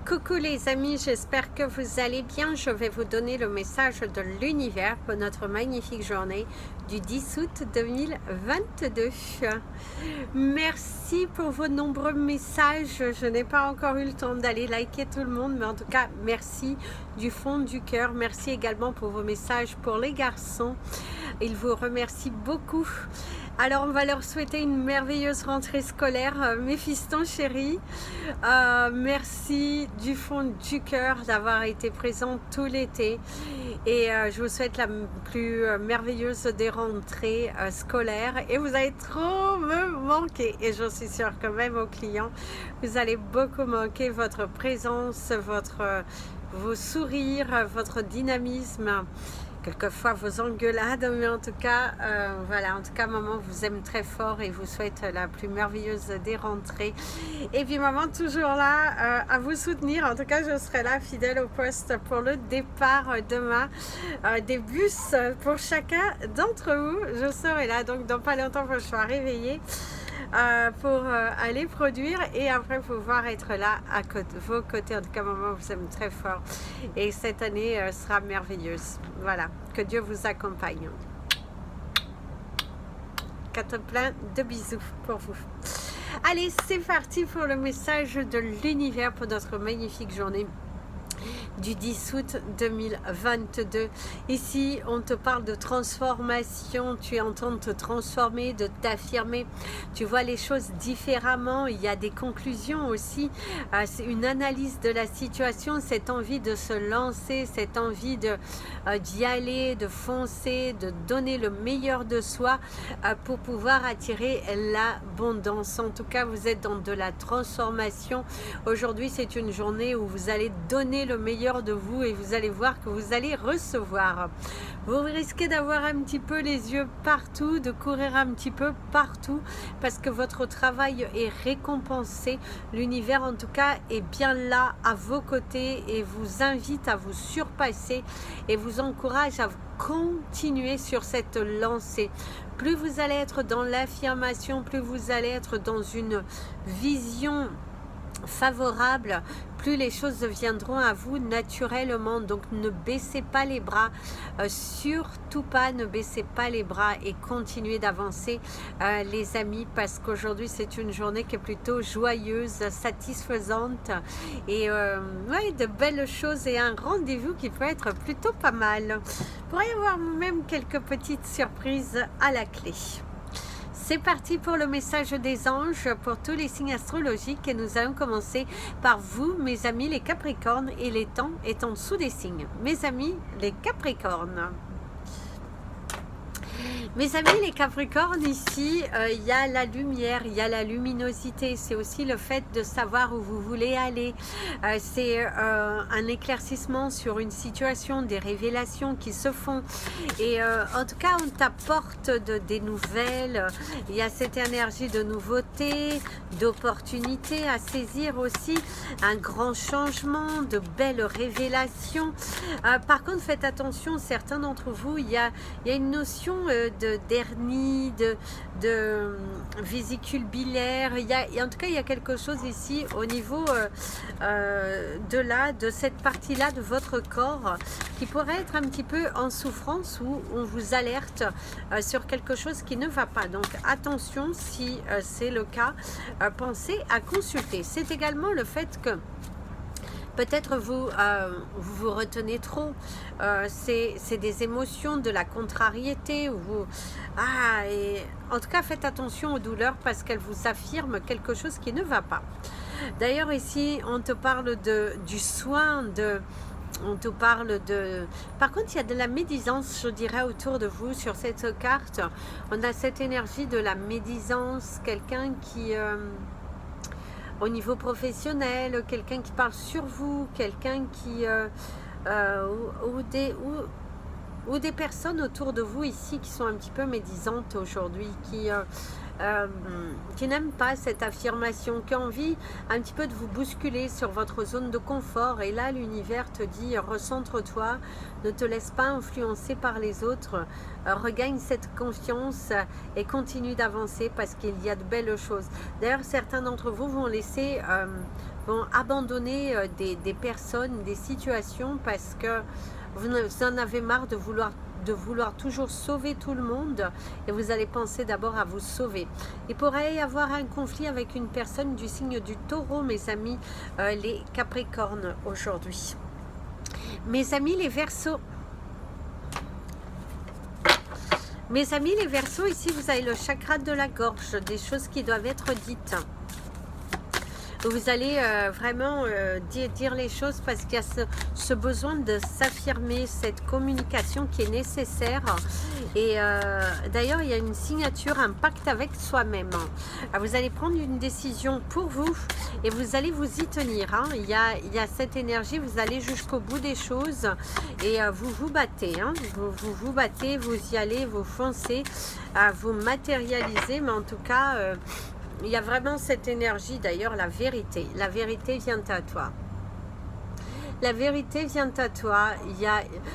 Coucou les amis, j'espère que vous allez bien. Je vais vous donner le message de l'univers pour notre magnifique journée du 10 août 2022. Merci pour vos nombreux messages. Je n'ai pas encore eu le temps d'aller liker tout le monde, mais en tout cas, merci du fond du cœur. Merci également pour vos messages pour les garçons. Ils vous remercient beaucoup. Alors, on va leur souhaiter une merveilleuse rentrée scolaire, mes fistons chéris. Merci du fond du cœur d'avoir été présents tout l'été. Et je vous souhaite la plus merveilleuse des rentrées scolaires. Et vous allez trop me manquer. Et j'en suis sûre que même aux clients, vous allez beaucoup manquer votre présence, vos sourires, votre dynamisme. Quelquefois vos engueulades, mais en tout cas, voilà, en tout cas, maman vous aime très fort et vous souhaite la plus merveilleuse des rentrées. Et puis maman toujours là à vous soutenir. En tout cas, je serai là fidèle au poste pour le départ demain des bus pour chacun d'entre vous. Je serai là, donc dans pas longtemps, je sois réveillée. Pour aller produire et après pouvoir être là à vos côtés. En tout cas, maman vous aime très fort et cette année sera merveilleuse. Voilà, que Dieu vous accompagne. Quatre plein de bisous pour vous. Allez, c'est parti pour le message de l'univers pour notre magnifique journée du 10 août 2022. Ici, on te parle de transformation. Tu es en train de te transformer, de t'affirmer. Tu vois les choses différemment. Il y a des conclusions aussi. C'est une analyse de la situation, cette envie de se lancer, cette envie d'y aller, de foncer, de donner le meilleur de soi pour pouvoir attirer l'abondance. En tout cas, vous êtes dans de la transformation. Aujourd'hui, c'est une journée où vous allez donner le meilleur de vous et vous allez voir que vous allez recevoir. Vous risquez d'avoir un petit peu les yeux partout, de courir un petit peu partout parce que votre travail est récompensé. L'univers en tout cas est bien là à vos côtés et vous invite à vous surpasser et vous encourage à continuer sur cette lancée. Plus vous allez être dans l'affirmation, plus vous allez être dans une vision favorable, plus les choses viendront à vous naturellement. Donc ne baissez pas les bras, surtout pas, ne baissez pas les bras et continuez d'avancer les amis, parce qu'aujourd'hui c'est une journée qui est plutôt joyeuse, satisfaisante et ouais, de belles choses et un rendez-vous qui peut être plutôt pas mal. Vous pourriez avoir même quelques petites surprises à la clé. C'est parti pour le message des anges pour tous les signes astrologiques et nous allons commencer par vous, mes amis les Capricornes, et les temps est en dessous des signes. Mes amis les Capricornes. Mes amis les Capricornes, ici, il y a la lumière, il y a la luminosité. C'est aussi le fait de savoir où vous voulez aller. C'est un éclaircissement sur une situation, des révélations qui se font. Et en tout cas, on t'apporte des nouvelles. Il y a cette énergie de nouveauté, d'opportunité à saisir aussi. Un grand changement, de belles révélations. Par contre, faites attention, certains d'entre vous, il y a une notion de d'hernie, de vésicule biliaire. En tout cas, il y a quelque chose ici au niveau de cette partie-là de votre corps qui pourrait être un petit peu en souffrance, où on vous alerte sur quelque chose qui ne va pas. Donc attention, si c'est le cas, pensez à consulter. C'est également le fait que peut-être vous vous retenez trop, c'est des émotions, de la contrariété. Et en tout cas, faites attention aux douleurs parce qu'elles vous affirment quelque chose qui ne va pas. D'ailleurs, ici, on te parle du soin, on te parle de... Par contre, il y a de la médisance, je dirais, autour de vous sur cette carte. On a cette énergie de la médisance, quelqu'un qui... au niveau professionnel, quelqu'un qui parle sur vous, quelqu'un qui ou des personnes autour de vous ici qui sont un petit peu médisantes aujourd'hui, qui n'aiment pas cette affirmation, qui ont envie un petit peu de vous bousculer sur votre zone de confort. Et là, l'univers te dit, recentre-toi, ne te laisse pas influencer par les autres, regagne cette confiance et continue d'avancer parce qu'il y a de belles choses. D'ailleurs, certains d'entre vous vont laisser vont abandonner des personnes, des situations parce que vous en avez marre de vouloir toujours sauver tout le monde et vous allez penser d'abord à vous sauver. Il pourrait y avoir un conflit avec une personne du signe du Taureau, mes amis, les Capricornes aujourd'hui. Mes amis les Verseaux. Mes amis les Verseaux, ici vous avez le chakra de la gorge, des choses qui doivent être dites. Vous allez vraiment dire les choses parce qu'il y a ce besoin de s'affirmer, cette communication qui est nécessaire. Et d'ailleurs, il y a une signature, un pacte avec soi-même. Vous allez prendre une décision pour vous et vous allez vous y tenir. Hein. Il y a cette énergie, vous allez jusqu'au bout des choses et vous vous battez. Hein. Vous battez, vous y allez, vous foncez, vous matérialisez, mais en tout cas... il y a vraiment cette énergie, d'ailleurs, la vérité. La vérité vient à toi. La vérité vient à toi.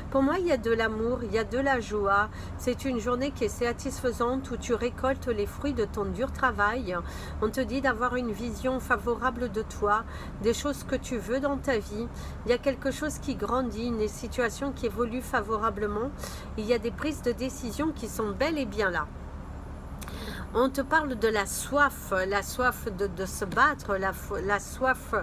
Pour moi, il y a de l'amour, il y a de la joie. C'est une journée qui est satisfaisante où tu récoltes les fruits de ton dur travail. On te dit d'avoir une vision favorable de toi, des choses que tu veux dans ta vie. Il y a quelque chose qui grandit, une situation qui évolue favorablement. Il y a des prises de décision qui sont bel et bien là. On te parle de la soif de se battre, la soif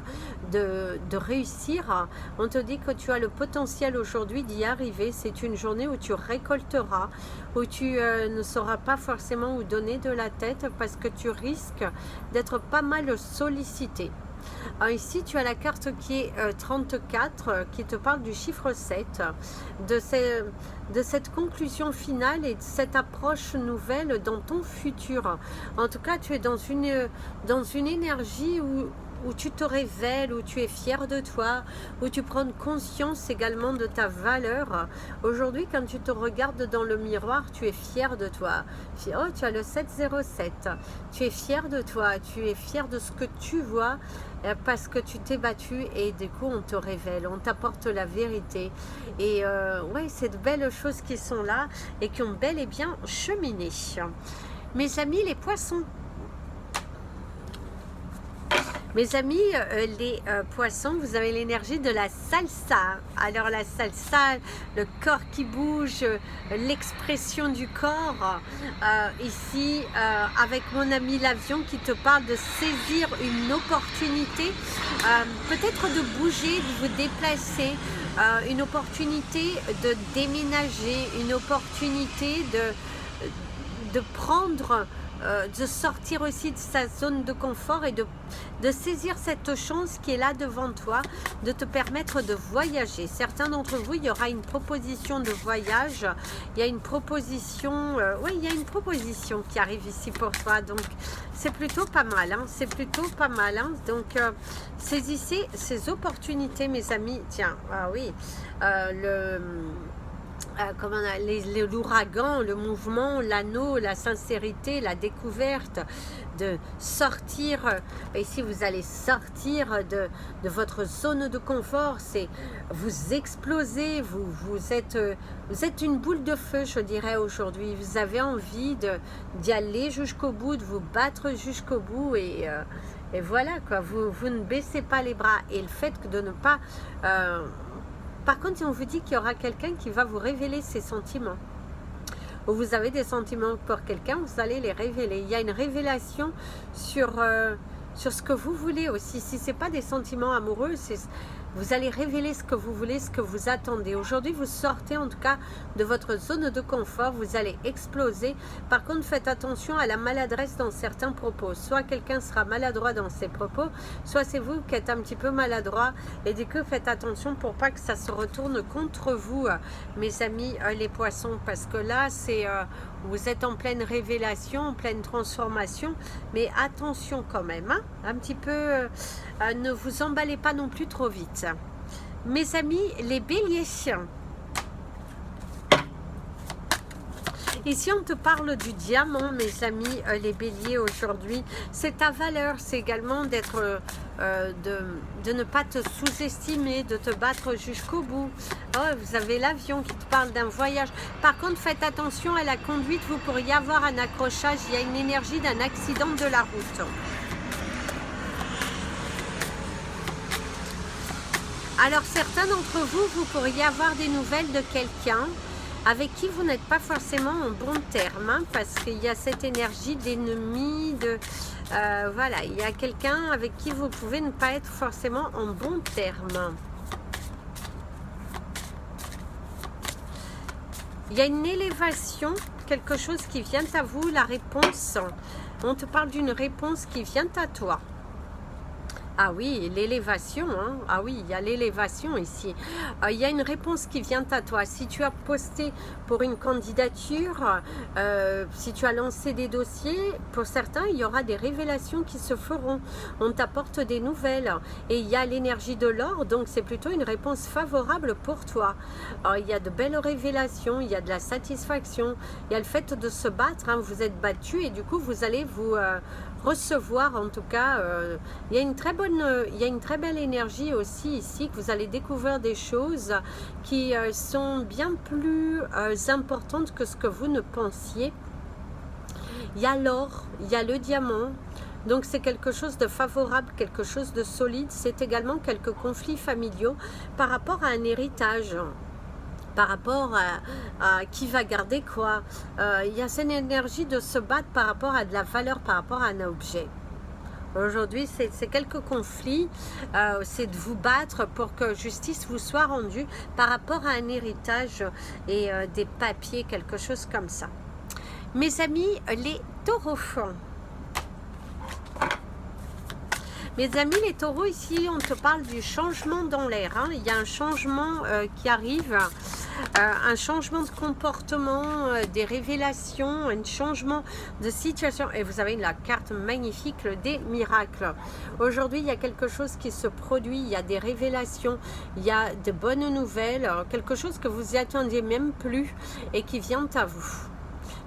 de réussir. On te dit que tu as le potentiel aujourd'hui d'y arriver. C'est une journée où tu récolteras, où tu ne sauras pas forcément où donner de la tête parce que tu risques d'être pas mal sollicité. Alors ici, tu as la carte qui est 34, qui te parle du chiffre 7, de cette conclusion finale et de cette approche nouvelle dans ton futur. En tout cas, tu es dans une énergie où tu te révèles, où tu es fier de toi, où tu prends conscience également de ta valeur. Aujourd'hui, quand tu te regardes dans le miroir, tu es fier de toi. Oh, tu as le 707. Tu es fier de toi, tu es fier de ce que tu vois parce que tu t'es battu et du coup, on te révèle, on t'apporte la vérité. Et ouais, c'est de belles choses qui sont là et qui ont bel et bien cheminé. Mes amis, les poissons. Mes amis, les poissons, vous avez l'énergie de la salsa. Alors la salsa, le corps qui bouge, l'expression du corps. Ici, avec mon ami l'avion qui te parle de saisir une opportunité, peut-être de bouger, de vous déplacer, une opportunité de déménager, une opportunité de prendre... de sortir aussi de sa zone de confort et de saisir cette chance qui est là devant toi, de te permettre de voyager. Certains d'entre vous, il y aura une proposition de voyage, il y a une proposition, oui, il y a une proposition qui arrive ici pour toi, donc c'est plutôt pas mal, hein, c'est plutôt pas mal, hein, donc saisissez ces opportunités, mes amis. Tiens, ah oui, l'ouragan, le mouvement, l'anneau, la sincérité, la découverte, de sortir, ici vous allez sortir de votre zone de confort, c'est vous exploser, vous êtes une boule de feu, je dirais aujourd'hui, vous avez envie d'y aller jusqu'au bout, de vous battre jusqu'au bout et voilà quoi, vous ne baissez pas les bras et le fait de ne pas... Par contre, si on vous dit qu'il y aura quelqu'un qui va vous révéler ses sentiments, ou vous avez des sentiments pour quelqu'un, vous allez les révéler. Il y a une révélation sur ce que vous voulez aussi. Si ce n'est pas des sentiments amoureux, vous allez révéler ce que vous voulez, ce que vous attendez. Aujourd'hui, vous sortez en tout cas de votre zone de confort, vous allez exploser. Par contre, faites attention à la maladresse dans certains propos. Soit quelqu'un sera maladroit dans ses propos, soit c'est vous qui êtes un petit peu maladroit. Et du coup, faites attention pour pas que ça se retourne contre vous, mes amis les poissons. Parce que là, vous êtes en pleine révélation, en pleine transformation. Mais attention quand même, hein, un petit peu, ne vous emballez pas non plus trop vite. Mes amis, les béliers. Ici, on te parle du diamant, mes amis, les béliers, aujourd'hui. C'est ta valeur, c'est également d'être, de ne pas te sous-estimer, de te battre jusqu'au bout. Oh, vous avez l'avion qui te parle d'un voyage. Par contre, faites attention à la conduite, vous pourriez avoir un accrochage, il y a une énergie d'un accident de la route. Alors certains d'entre vous, vous pourriez avoir des nouvelles de quelqu'un avec qui vous n'êtes pas forcément en bon terme, hein, parce qu'il y a cette énergie d'ennemi, voilà, il y a quelqu'un avec qui vous pouvez ne pas être forcément en bon terme. Il y a une élévation, quelque chose qui vient à vous, la réponse. On te parle d'une réponse qui vient à toi. Ah oui, l'élévation, hein. Ah oui, il y a l'élévation ici. Il y a une réponse qui vient à toi. Si tu as posté pour une candidature, si tu as lancé des dossiers, pour certains, il y aura des révélations qui se feront. On t'apporte des nouvelles. Et il y a l'énergie de l'or, donc c'est plutôt une réponse favorable pour toi. Il y a de belles révélations, il y a de la satisfaction, il y a le fait de se battre, hein. Vous êtes battu et du coup, vous allez vous... recevoir en tout cas, il y a une très belle énergie aussi ici, que vous allez découvrir des choses qui sont bien plus importantes que ce que vous ne pensiez. Il y a l'or, il y a le diamant, donc c'est quelque chose de favorable, quelque chose de solide. C'est également quelques conflits familiaux par rapport à un héritage, par rapport à qui va garder quoi. Il y a cette énergie de se battre par rapport à de la valeur, par rapport à un objet. Aujourd'hui, c'est quelques conflits, c'est de vous battre pour que justice vous soit rendue par rapport à un héritage et des papiers, quelque chose comme ça. Mes amis, les taureaux. Mes amis les taureaux, ici on te parle du changement dans l'air, hein. Il y a un changement qui arrive, un changement de comportement, des révélations, un changement de situation. Et vous avez la carte magnifique des miracles. Aujourd'hui, il y a quelque chose qui se produit, il y a des révélations, il y a de bonnes nouvelles, quelque chose que vous y attendiez même plus et qui vient à vous.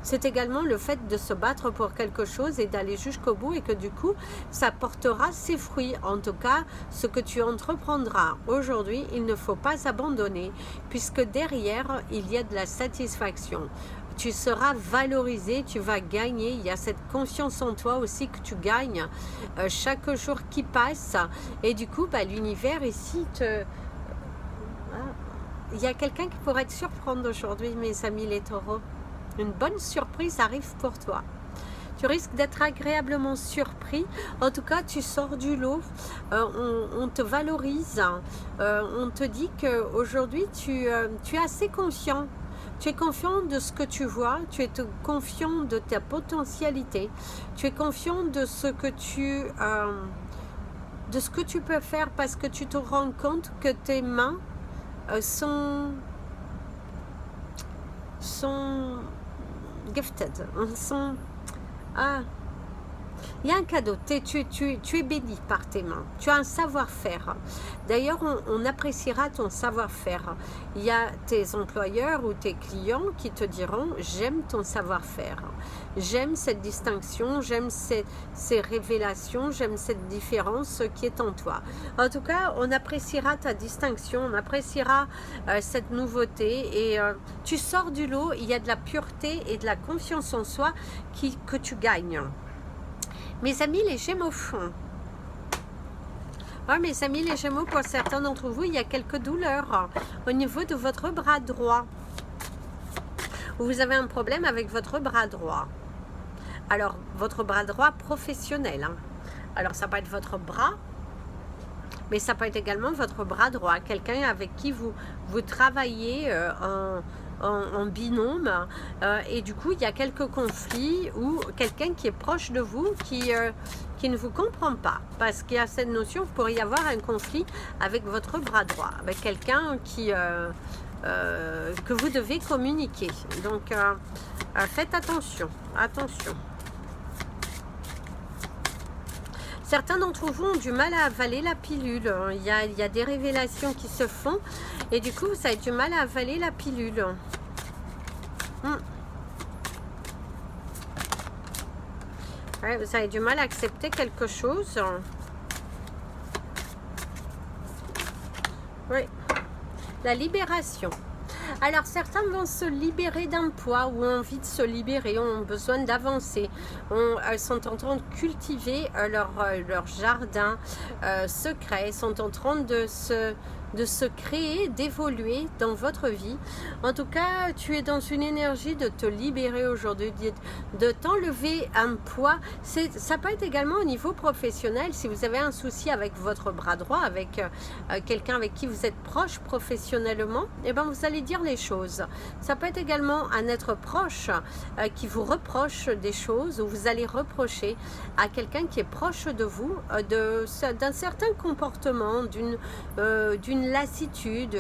C'est également le fait de se battre pour quelque chose et d'aller jusqu'au bout et que du coup, ça portera ses fruits. En tout cas, ce que tu entreprendras aujourd'hui, il ne faut pas abandonner puisque derrière, il y a de la satisfaction. Tu seras valorisé, tu vas gagner. Il y a cette confiance en toi aussi que tu gagnes chaque jour qui passe. Et du coup, l'univers ici te... Il y a quelqu'un qui pourrait te surprendre aujourd'hui, mes amis les taureaux. Une bonne surprise arrive pour toi. Tu risques d'être agréablement surpris. En tout cas, tu sors du lot. On te valorise. On te dit qu'aujourd'hui, tu es assez confiant. Tu es confiant de ce que tu vois. Tu es confiant de ta potentialité. Tu es confiant de ce que tu peux faire parce que tu te rends compte que tes mains sont gifted, il y a un cadeau, tu es béni par tes mains, tu as un savoir-faire. D'ailleurs, on appréciera ton savoir-faire. Il y a tes employeurs ou tes clients qui te diront « j'aime ton savoir-faire, j'aime cette distinction, j'aime ces révélations, j'aime cette différence qui est en toi ». En tout cas, on appréciera ta distinction, on appréciera cette nouveauté et tu sors du lot, il y a de la pureté et de la confiance en soi que tu gagnes. Mes amis les Gémeaux, mes amis les Gémeaux, pour certains d'entre vous, il y a quelques douleurs au niveau de votre bras droit. Vous avez un problème avec votre bras droit. Alors, votre bras droit professionnel. Hein. Alors, ça peut être votre bras, mais ça peut être également votre bras droit. Quelqu'un avec qui vous travaillez en binôme et du coup il y a quelques conflits ou quelqu'un qui est proche de vous qui ne vous comprend pas parce qu'il y a cette notion, vous pourriez avoir un conflit avec votre bras droit, avec quelqu'un que vous devez communiquer. Donc faites attention. Certains d'entre vous ont du mal à avaler la pilule. Il y a des révélations qui se font et du coup, vous avez du mal à avaler la pilule. Ouais, vous avez du mal à accepter quelque chose. Oui. La libération. Alors, certains vont se libérer d'un poids ou ont envie de se libérer, ont besoin d'avancer, sont en train de cultiver leur jardin secret, sont en train de de se créer, d'évoluer dans votre vie. En tout cas, tu es dans une énergie de te libérer aujourd'hui, de t'enlever un poids. Ça peut être également au niveau professionnel. Si vous avez un souci avec votre bras droit, avec quelqu'un avec qui vous êtes proche professionnellement, et ben vous allez dire les choses. Ça peut être également un être proche qui vous reproche des choses, ou vous allez reprocher à quelqu'un qui est proche de vous d'un certain comportement, d'une lassitude,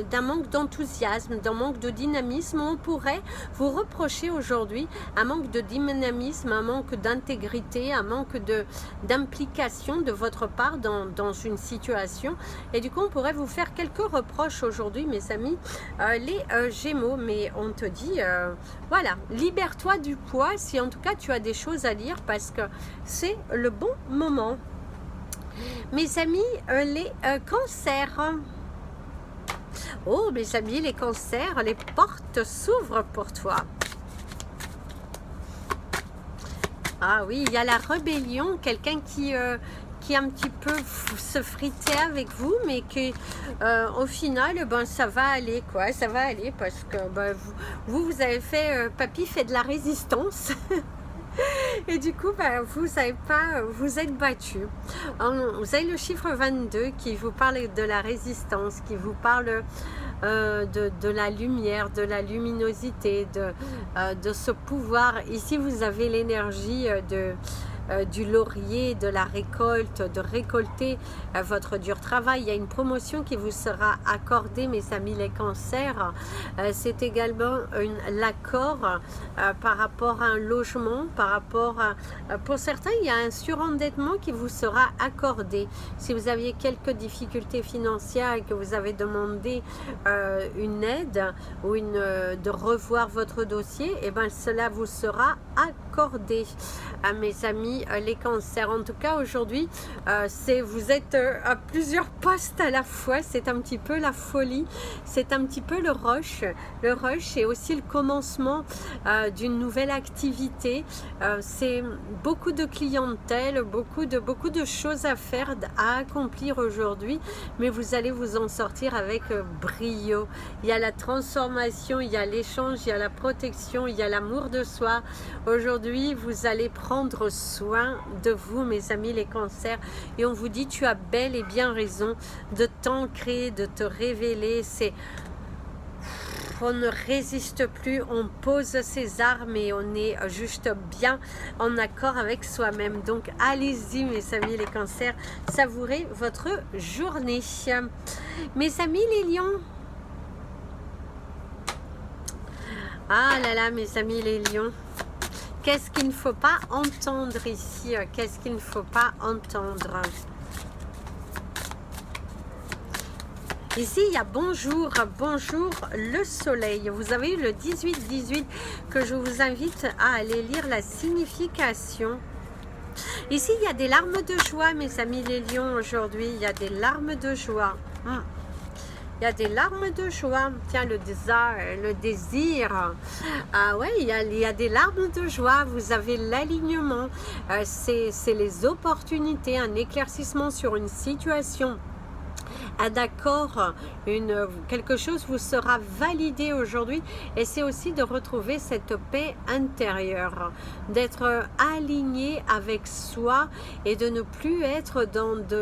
d'un manque d'enthousiasme, d'un manque de dynamisme. On pourrait vous reprocher aujourd'hui un manque de dynamisme, un manque d'intégrité, un manque d'implication de votre part dans une situation. Et du coup, on pourrait vous faire quelques reproches aujourd'hui, mes amis, les Gémeaux. Mais on te dit, voilà, libère-toi du poids si en tout cas tu as des choses à lire, parce que c'est le bon moment. Mes amis, les cancers. Oh, mes amis, les cancers, les portes s'ouvrent pour toi. Ah oui, il y a la rébellion, quelqu'un qui un petit peu se fritait avec vous, mais que au final, ben, ça va aller, quoi. Ça va aller parce que ben, vous avez fait, papy fait de la résistance. Et du coup, ben, vous savez pas, vous êtes battu. Vous avez le chiffre 22 qui vous parle de la résistance, qui vous parle de la lumière, de la luminosité, de ce pouvoir. Ici, vous avez l'énergie du laurier, de la récolte, de récolter votre dur travail. Il y a une promotion qui vous sera accordée, mes amis les cancers. C'est également l'accord par rapport à un logement, par rapport à... pour certains, il y a un surendettement qui vous sera accordé. Si vous aviez quelques difficultés financières et que vous avez demandé une aide ou de revoir votre dossier, et ben cela vous sera accordé. Mes amis les cancers, en tout cas aujourd'hui vous êtes à plusieurs postes à la fois. C'est un petit peu la folie, c'est un petit peu le rush et aussi le commencement d'une nouvelle activité. C'est beaucoup de clientèle, beaucoup de choses à faire, à accomplir aujourd'hui, mais vous allez vous en sortir avec brio. Il y a la transformation, il y a l'échange, il y a la protection, il y a l'amour de soi. Aujourd'hui, vous allez prendre soin de vous, mes amis les cancers, et on vous dit, tu as bel et bien raison de t'ancrer, de te révéler. On ne résiste plus, on pose ses armes et on est juste bien en accord avec soi-même. Donc allez-y, mes amis les cancers, savourez votre journée. Mes amis les lions, ah là là, mes amis les lions, qu'est-ce qu'il ne faut pas entendre ici? Qu'est-ce qu'il ne faut pas entendre? Ici, il y a bonjour, bonjour le soleil. Vous avez eu le 18-18 que je vous invite à aller lire la signification. Ici, il y a des larmes de joie, mes amis les lions, aujourd'hui. Il y a des larmes de joie. Il y a des larmes de joie. Tiens, le désir. Ah ouais, il y a des larmes de joie. Vous avez l'alignement. C'est les opportunités, un éclaircissement sur une situation. Un accord, quelque chose vous sera validé aujourd'hui, et c'est aussi de retrouver cette paix intérieure, d'être aligné avec soi et de ne plus être dans de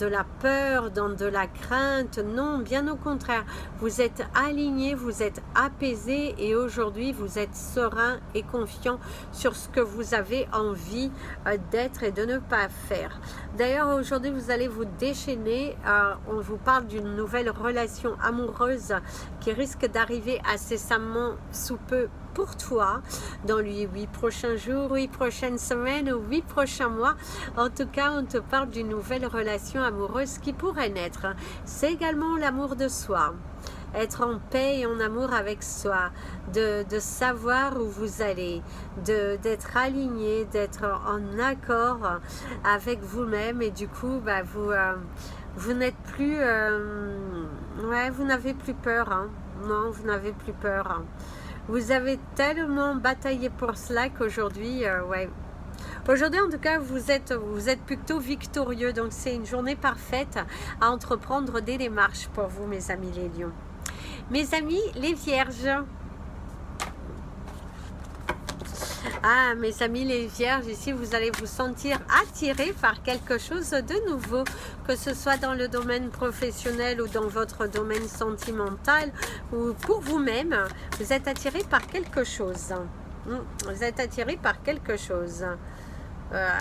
la peur, dans de la crainte. Non, bien au contraire, vous êtes aligné, vous êtes apaisé, et aujourd'hui vous êtes serein et confiant sur ce que vous avez envie d'être et de ne pas faire. D'ailleurs, aujourd'hui vous allez vous déchaîner. On vous parle d'une nouvelle relation amoureuse qui risque d'arriver incessamment sous peu pour toi, dans les 8 prochains jours, 8 prochaines semaines ou 8 prochains mois. En tout cas, on te parle d'une nouvelle relation amoureuse qui pourrait naître. C'est également l'amour de soi. Être en paix et en amour avec soi, de savoir où vous allez, d'être aligné, d'être en accord avec vous-même, et du coup, bah, vous n'êtes plus, ouais, vous n'avez plus peur, hein. Non, vous n'avez plus peur, hein. Vous avez tellement bataillé pour cela qu'aujourd'hui, ouais, Aujourd'hui, en tout cas, vous êtes plutôt victorieux. Donc, c'est une journée parfaite à entreprendre des démarches pour vous, mes amis les lions. Mes amis les vierges. Ah, mes amis les vierges, ici, vous allez vous sentir attirés par quelque chose de nouveau, que ce soit dans le domaine professionnel ou dans votre domaine sentimental ou pour vous-même, vous êtes attirés par quelque chose. Vous êtes attirés par quelque chose.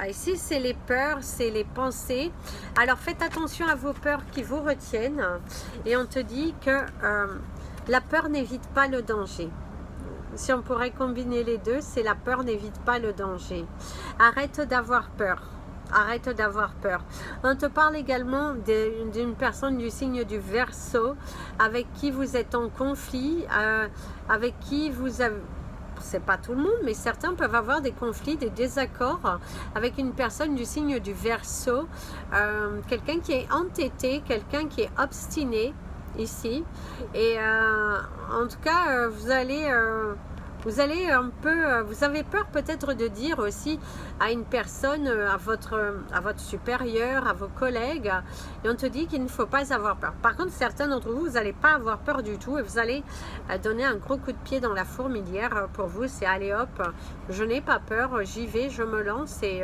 Ici, c'est les peurs, c'est les pensées. Alors, faites attention à vos peurs qui vous retiennent. Et on te dit que la peur n'évite pas le danger. Si on pourrait combiner les deux, c'est la peur n'évite pas le danger. Arrête d'avoir peur. Arrête d'avoir peur. On te parle également d'une personne du signe du Verseau avec qui vous êtes en conflit, avec qui vous avez... C'est pas tout le monde, mais certains peuvent avoir des conflits, des désaccords avec une personne du signe du Verseau, quelqu'un qui est entêté, quelqu'un qui est obstiné ici. Et en tout cas, vous allez un peu, vous avez peur peut-être de dire aussi à une personne, à votre supérieur, à vos collègues, et on te dit qu'il ne faut pas avoir peur. Par contre, certains d'entre vous, vous n'allez pas avoir peur du tout et vous allez donner un gros coup de pied dans la fourmilière. Pour vous, c'est allez hop, je n'ai pas peur, j'y vais, je me lance et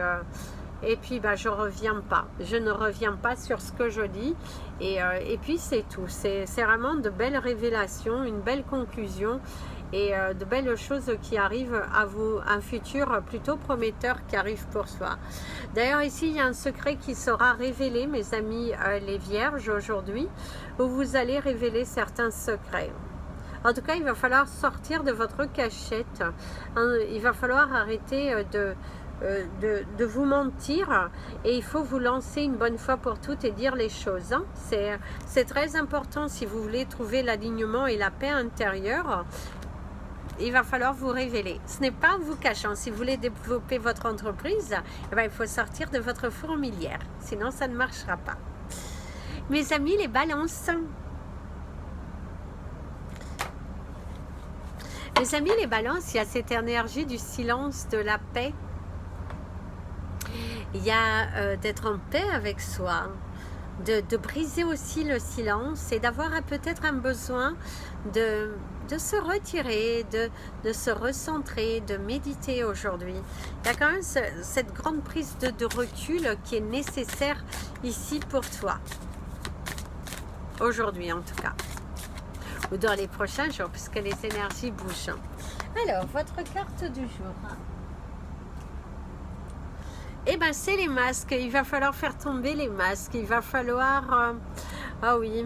puis je ne reviens pas sur ce que je dis et puis c'est tout. C'est vraiment de belles révélations, une belle conclusion et de belles choses qui arrivent à vous, un futur plutôt prometteur qui arrive pour soi. D'ailleurs ici il y a un secret qui sera révélé, mes amis les vierges, aujourd'hui, où vous allez révéler certains secrets. En tout cas, il va falloir sortir de votre cachette, il va falloir arrêter de vous mentir et il faut vous lancer une bonne fois pour toutes et dire les choses. C'est très important si vous voulez trouver l'alignement et la paix intérieure. Il va falloir vous révéler. Ce n'est pas en vous cachant. Si vous voulez développer votre entreprise, il faut sortir de votre fourmilière. Sinon, ça ne marchera pas. Mes amis, les balances. Mes amis, les balances, il y a cette énergie du silence, de la paix. Il y a d'être en paix avec soi, de briser aussi le silence et d'avoir peut-être un besoin de se retirer, de se recentrer, de méditer aujourd'hui. Il y a quand même cette grande prise de recul qui est nécessaire ici pour toi. Aujourd'hui en tout cas. Ou dans les prochains jours, puisque les énergies bougent. Alors, votre carte du jour. Eh bien, c'est les masques. Il va falloir faire tomber les masques. Il va falloir... Ah oui.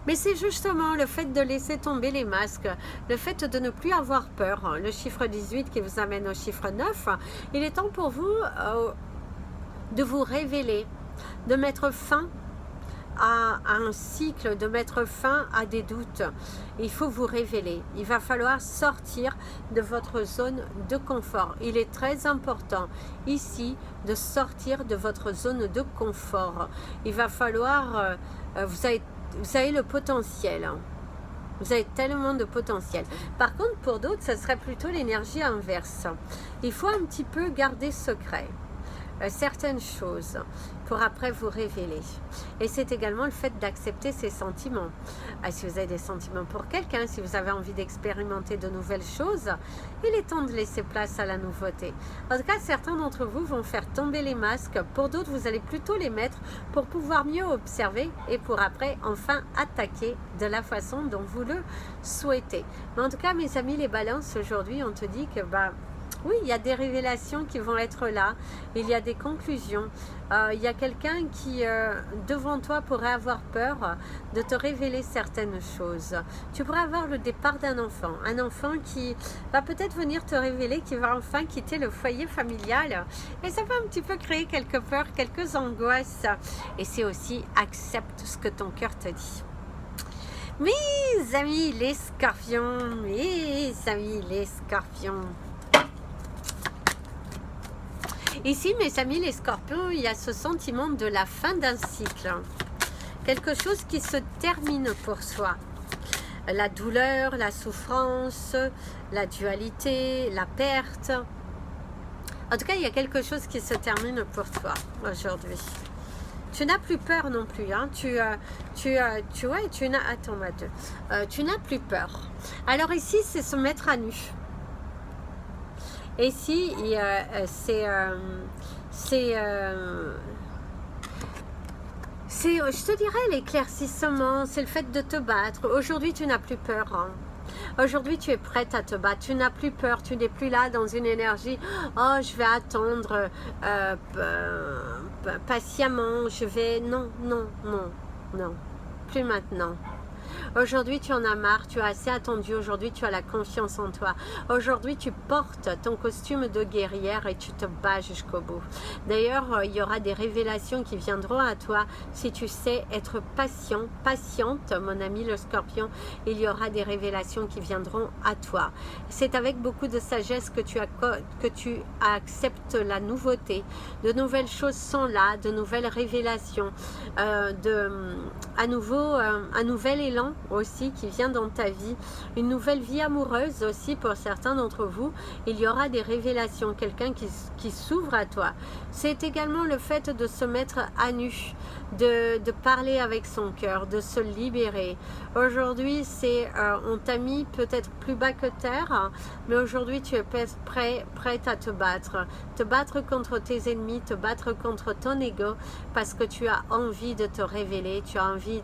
Mais c'est justement le fait de laisser tomber les masques, le fait de ne plus avoir peur. Le chiffre 18 qui vous amène au chiffre 9. Il est temps pour vous de vous révéler, de mettre fin à un cycle, de mettre fin à des doutes. Il faut vous révéler. Il va falloir sortir de votre zone de confort. Il est très important ici de sortir de votre zone de confort. Il va falloir... vous avez le potentiel. Vous avez tellement de potentiel. Par contre, pour d'autres, ce serait plutôt l'énergie inverse. Il faut un petit peu garder secret certaines choses pour après vous révéler. Et c'est également le fait d'accepter ses sentiments. Si vous avez des sentiments pour quelqu'un, si vous avez envie d'expérimenter de nouvelles choses, il est temps de laisser place à la nouveauté. En tout cas, certains d'entre vous vont faire tomber les masques. Pour d'autres, vous allez plutôt les mettre pour pouvoir mieux observer et pour après enfin attaquer de la façon dont vous le souhaitez. Mais en tout cas, mes amis les balances, aujourd'hui, on te dit que oui, il y a des révélations qui vont être là, il y a des conclusions, il y a quelqu'un qui, devant toi, pourrait avoir peur de te révéler certaines choses. Tu pourrais avoir le départ d'un enfant, un enfant qui va peut-être venir te révéler, qui va enfin quitter le foyer familial, et ça va un petit peu créer quelques peurs, quelques angoisses, et c'est aussi accepte ce que ton cœur te dit. Mes amis les scorpions, mes amis les scorpions. Ici, mes amis les scorpions, il y a ce sentiment de la fin d'un cycle. Quelque chose qui se termine pour soi. La douleur, la souffrance, la dualité, la perte. En tout cas, il y a quelque chose qui se termine pour toi aujourd'hui. Tu n'as plus peur non plus. Hein. Tu n'as... Attends, tu n'as plus peur. Alors ici, c'est se mettre à nu. Et ici, je te dirais, l'éclaircissement, c'est le fait de te battre. Aujourd'hui, tu n'as plus peur. Hein. Aujourd'hui, tu es prête à te battre. Tu n'as plus peur. Tu n'es plus là dans une énergie. Oh, je vais attendre patiemment. Je vais... Non, non, non, non. Plus maintenant. Aujourd'hui, tu en as marre, tu as assez attendu. Aujourd'hui, tu as la confiance en toi. Aujourd'hui, tu portes ton costume de guerrière et tu te bats jusqu'au bout. D'ailleurs, il y aura des révélations qui viendront à toi si tu sais être patiente, mon ami le scorpion. Il y aura des révélations qui viendront à toi. C'est avec beaucoup de sagesse que tu acceptes la nouveauté. De nouvelles choses sont là, de nouvelles révélations, un nouvel élan aussi qui vient dans ta vie, une nouvelle vie amoureuse aussi pour certains d'entre vous. Il y aura des révélations, quelqu'un qui s'ouvre à toi. C'est également le fait de se mettre à nu, de parler avec son cœur, de se libérer. Aujourd'hui, on t'a mis peut-être plus bas que terre, mais aujourd'hui tu es prête à te battre contre tes ennemis, te battre contre ton ego, parce que tu as envie de te révéler, tu as envie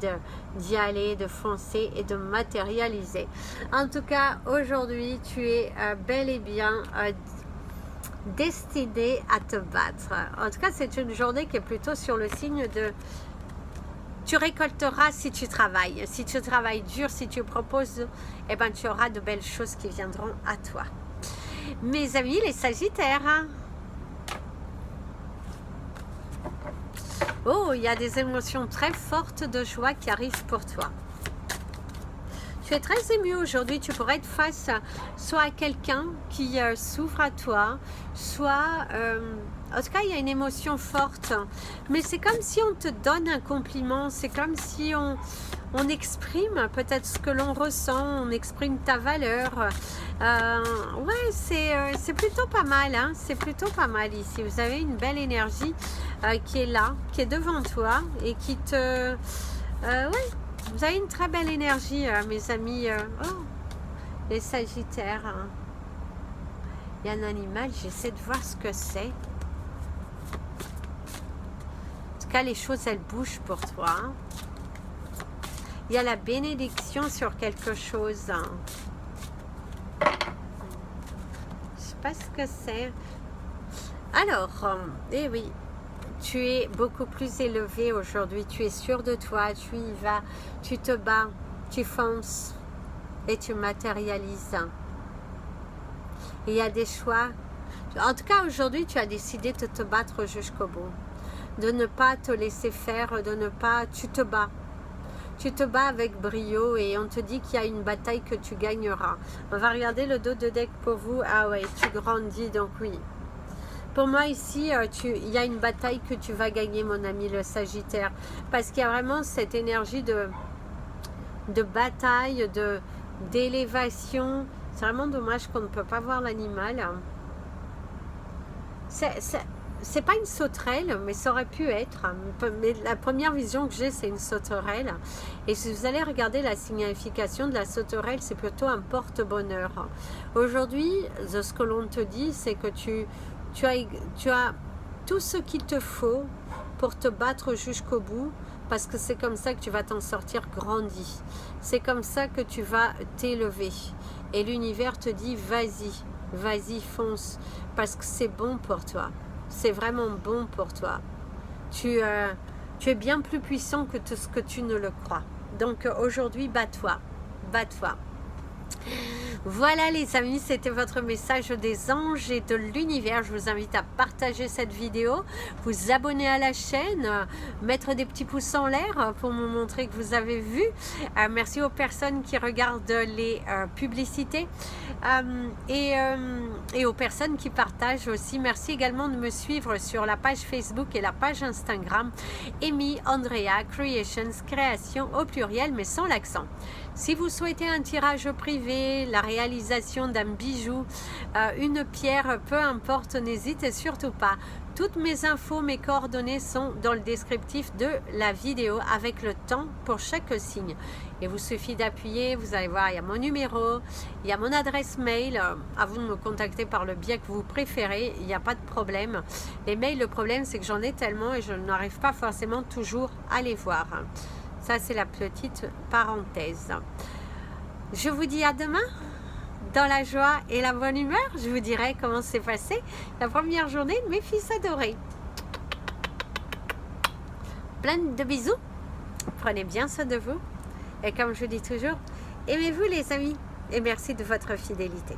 d'y aller, de foncer et de matérialiser. En tout cas, aujourd'hui, tu es bel et bien destiné à te battre. En tout cas, c'est une journée qui est plutôt sur le signe de... Tu récolteras si tu travailles. Si tu travailles dur, si tu proposes, eh ben, tu auras de belles choses qui viendront à toi. Mes amis, les Sagittaires. Oh, il y a des émotions très fortes de joie qui arrivent pour toi. Tu es très ému aujourd'hui, tu pourrais être face soit à quelqu'un qui s'ouvre à toi, soit... en tout cas, il y a une émotion forte. Mais c'est comme si on te donne un compliment, c'est comme si on exprime peut-être ce que l'on ressent, on exprime ta valeur. Ouais, c'est plutôt pas mal, hein, c'est plutôt pas mal ici. Vous avez une belle énergie qui est là, qui est devant toi et qui te... ouais. Vous avez une très belle énergie, mes amis. Oh, les Sagittaires. Hein. Il y a un animal, j'essaie de voir ce que c'est. En tout cas, les choses, elles bougent pour toi. Hein. Il y a la bénédiction sur quelque chose. Hein. Je ne sais pas ce que c'est. Alors, eh oui. Tu es beaucoup plus élevé aujourd'hui, tu es sûr de toi, tu y vas, tu te bats, tu fonces et tu matérialises. Il y a des choix. En tout cas, aujourd'hui, tu as décidé de te battre jusqu'au bout, de ne pas te laisser faire, de ne pas... Tu te bats. Tu te bats avec brio et on te dit qu'il y a une bataille que tu gagneras. On va regarder le dos de deck pour vous. Ah ouais, tu grandis, donc oui. Pour moi ici, il y a une bataille que tu vas gagner, mon ami le Sagittaire. Parce qu'il y a vraiment cette énergie de bataille, d'élévation. C'est vraiment dommage qu'on ne peut pas voir l'animal. C'est pas une sauterelle, mais ça aurait pu être. Mais la première vision que j'ai, c'est une sauterelle. Et si vous allez regarder la signification de la sauterelle, c'est plutôt un porte-bonheur. Aujourd'hui, ce que l'on te dit, c'est que tu as tout ce qu'il te faut pour te battre jusqu'au bout, parce que c'est comme ça que tu vas t'en sortir grandi. C'est comme ça que tu vas t'élever. Et l'univers te dit, vas-y, vas-y, fonce, parce que c'est bon pour toi. C'est vraiment bon pour toi. Tu es bien plus puissant que tout ce que tu ne le crois. Donc aujourd'hui, bats-toi, bats-toi. Voilà les amis, c'était votre message des anges et de l'univers. Je vous invite à partager cette vidéo, vous abonner à la chaîne, mettre des petits pouces en l'air pour me montrer que vous avez vu. Merci aux personnes qui regardent les publicités et aux personnes qui partagent aussi. Merci également de me suivre sur la page Facebook et la page Instagram Amy Andrea Creations, création au pluriel mais sans l'accent. Si vous souhaitez un tirage privé, la réalisation d'un bijou, une pierre, peu importe, n'hésitez surtout pas. Toutes mes infos, mes coordonnées sont dans le descriptif de la vidéo avec le temps pour chaque signe. Il vous suffit d'appuyer, vous allez voir, il y a mon numéro, il y a mon adresse mail. À vous de me contacter par le biais que vous préférez, il n'y a pas de problème. Les mails, le problème c'est que j'en ai tellement et je n'arrive pas forcément toujours à les voir. Ça c'est la petite parenthèse. Je vous dis à demain. Dans la joie et la bonne humeur, je vous dirai comment s'est passée la première journée de mes fils adorés. Plein de bisous. Prenez bien soin de vous. Et comme je dis toujours, aimez-vous les amis. Et merci de votre fidélité.